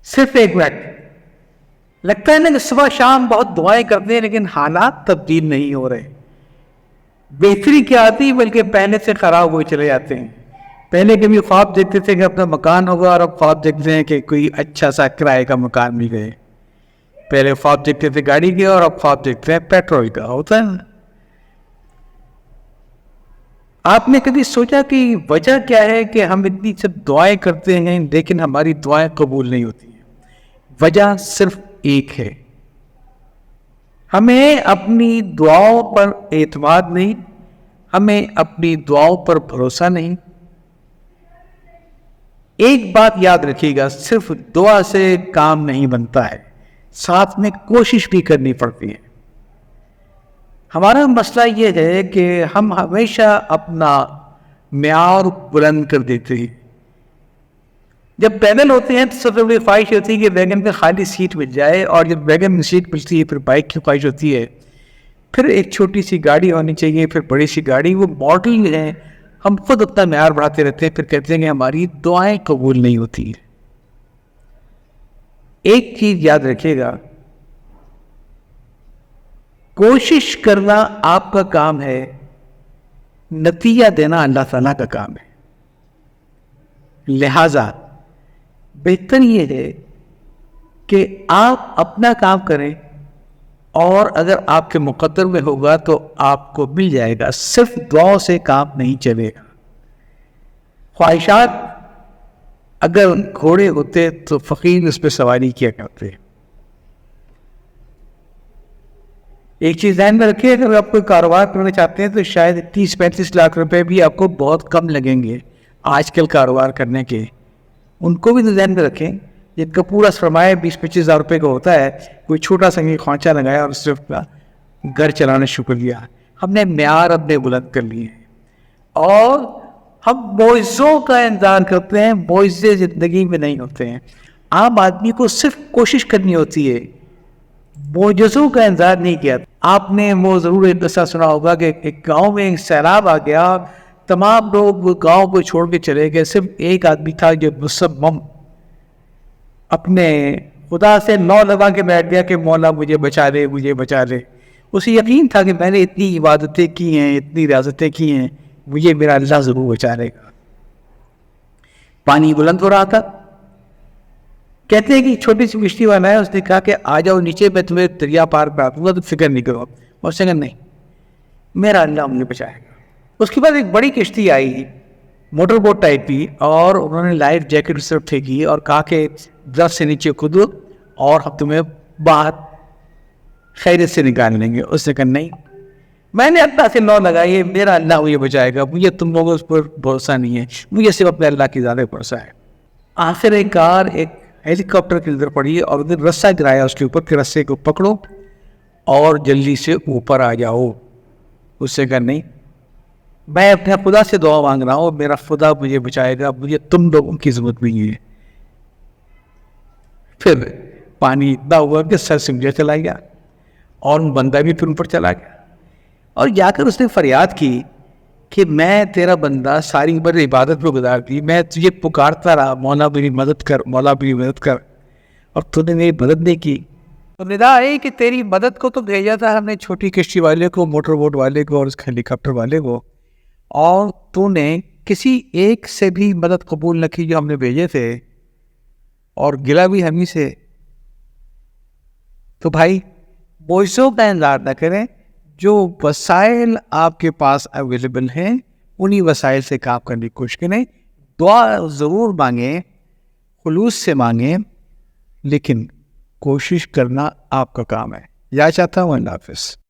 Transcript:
صرف ایک منٹ. لگتا ہے نا کہ صبح شام بہت دعائیں کرتے ہیں لیکن حالات تبدیل نہیں ہو رہے. بہتری کیا آتی بلکہ پہلے سے خراب ہوئے چلے جاتے ہیں. پہلے کبھی خواب دیکھتے تھے کہ اپنا مکان ہوگا اور اب خواب دیکھتے ہیں کہ کوئی اچھا سا کرائے کا مکان بھی گئے. پہلے خواب دیکھتے تھے گاڑی کے اور اب خواب دیکھتے ہیں پیٹرول کا. ہوتا ہے. آپ نے کبھی سوچا کہ وجہ کیا ہے کہ ہم اتنی سب دعائیں کرتے ہیں لیکن ہماری دعائیں قبول نہیں ہوتی ہیں؟ وجہ صرف ایک ہے. ہمیں اپنی دعاؤں پر اعتماد نہیں, ہمیں اپنی دعاؤں پر بھروسہ نہیں. ایک بات یاد رکھیے گا, صرف دعا سے کام نہیں بنتا ہے, ساتھ میں کوشش بھی کرنی پڑتی ہے. ہمارا مسئلہ یہ ہے کہ ہم ہمیشہ اپنا معیار بلند کر دیتے ہیں. جب پیدل ہوتے ہیں تو سب سے بڑی خواہش ہوتی ہے کہ ویگن میں خالی سیٹ مل جائے, اور جب ویگن میں سیٹ ملتی ہے پھر بائک کی خواہش ہوتی ہے, پھر ایک چھوٹی سی گاڑی ہونی چاہیے, پھر بڑی سی گاڑی. وہ ماڈل ہیں, ہم خود اپنا معیار بڑھاتے رہتے ہیں, پھر کہتے ہیں کہ ہماری دعائیں قبول نہیں ہوتی. ایک چیز یاد رکھیے گا, کوشش کرنا آپ کا کام ہے, نتیجہ دینا اللہ تعالیٰ کا کام ہے. لہذا بہتر یہ ہے کہ آپ اپنا کام کریں, اور اگر آپ کے مقدر میں ہوگا تو آپ کو مل جائے گا. صرف دعاؤں سے کام نہیں چلے گا. خواہشات اگر گھوڑے ہوتے تو فقیر اس پہ سواری کیا کرتے. ایک چیز ذہن میں رکھیے, اگر آپ کوئی کاروبار کرنا چاہتے ہیں تو شاید 30-35 لاکھ روپے بھی آپ کو بہت کم لگیں گے آج کل کاروبار کرنے کے. ان کو بھی تو ذہن میں رکھیں جن کا پورا سرمایہ 20-25 ہزار روپے کا ہوتا ہے. کوئی چھوٹا سا خوانچہ لگایا اور صرف گھر چلانا شروع کیا. ہم نے معیار اپنے بلند کر لیے ہیں, اور ہم معجزوں کا انتظار کرتے ہیں. معجزے زندگی میں نہیں ہوتے ہیں. عام آدمی کو صرف کوشش کرنی ہوتی ہے, معجزوں کا انتظار نہیں کیا. آپ نے وہ ضرور ایک قصہ سنا ہوگا کہ ایک گاؤں میں ایک سیلاب آ گیا, تمام لوگ گاؤں کو چھوڑ کے چلے گئے, صرف ایک آدمی تھا جو مصمم اپنے خدا سے نو لگا کے بیٹھ گیا کہ مولا مجھے بچا لے, مجھے بچا لے. اسے یقین تھا کہ میں نے اتنی عبادتیں کی ہیں, اتنی ریاضتیں کی ہیں, مجھے میرا اللہ ضرور بچا لے گا. پانی بلند ہو رہا تھا. کہتے ہیں کہ چھوٹی سی کشتی والا ہے, اس نے کہا کہ آ جاؤ نیچے, میں تمہیں دریا پار کرا دوں گا, تو فکر نہیں کرو. اور اس نے کہا نہیں, میرا اللہ مجھے بچائے گا. اس کے بعد ایک بڑی کشتی آئی, موٹر بوٹ ٹائپ کی, اور انہوں نے لائف جیکٹ اس طرف پھینکی اور کہا کہ درخت سے نیچے کودو اور ہم تمہیں باہر خیریت سے نکال لیں گے. اس نے کہا نہیں, میں نے اللہ سے نو لگائی ہے, میرا اللہ مجھے بچائے گا, مجھے تم لوگوں اس پر بھروسہ نہیں ہے, مجھے صرف اپنے اللہ کی ذات بھروسہ ہے. آخر کار ایک ہیلی کاپٹر کے اندر پڑی اور ادھر رسہ گرایا اس کے اوپر کہ رسے کو پکڑو اور جلدی سے اوپر آ جاؤ. اس سے کہا نہیں, میں اپنے خدا سے دعا مانگ رہا ہوں, میرا خدا مجھے بچائے گا, مجھے تم لوگوں کی ضرورت نہیں ہے. پھر پانی اتنا ہوا کہ سر سے مجھے چلا گیا, اور بندہ بھی پھر اوپر چلا گیا. اور جا کر اس نے فریاد کی کہ میں تیرا بندہ ساری عمر عبادت میں گزار دی, میں تجھے پکارتا رہا, مولا میری مدد کر, مولا میری مدد کر, اور تو نے میری مدد نہیں کی. تو ندا ہے کہ تیری مدد کو تو بھیجا تھا ہم نے چھوٹی کشتی والے کو, موٹر بوٹ والے کو, اور اس ہیلی کاپٹر والے کو, اور تو نے کسی ایک سے بھی مدد قبول نہ کی جو ہم نے بھیجے تھے, اور گلا بھی ہم ہی سے. تو بھائی معجزوں کا انتظار نہ کریں, جو وسائل آپ کے پاس اویلیبل ہیں انہی وسائل سے کام کرنے کی کوشش کریں. دعا ضرور مانگیں, خلوص سے مانگیں, لیکن کوشش کرنا آپ کا کام ہے. یا چاہتا ہوں. اللہ حافظ.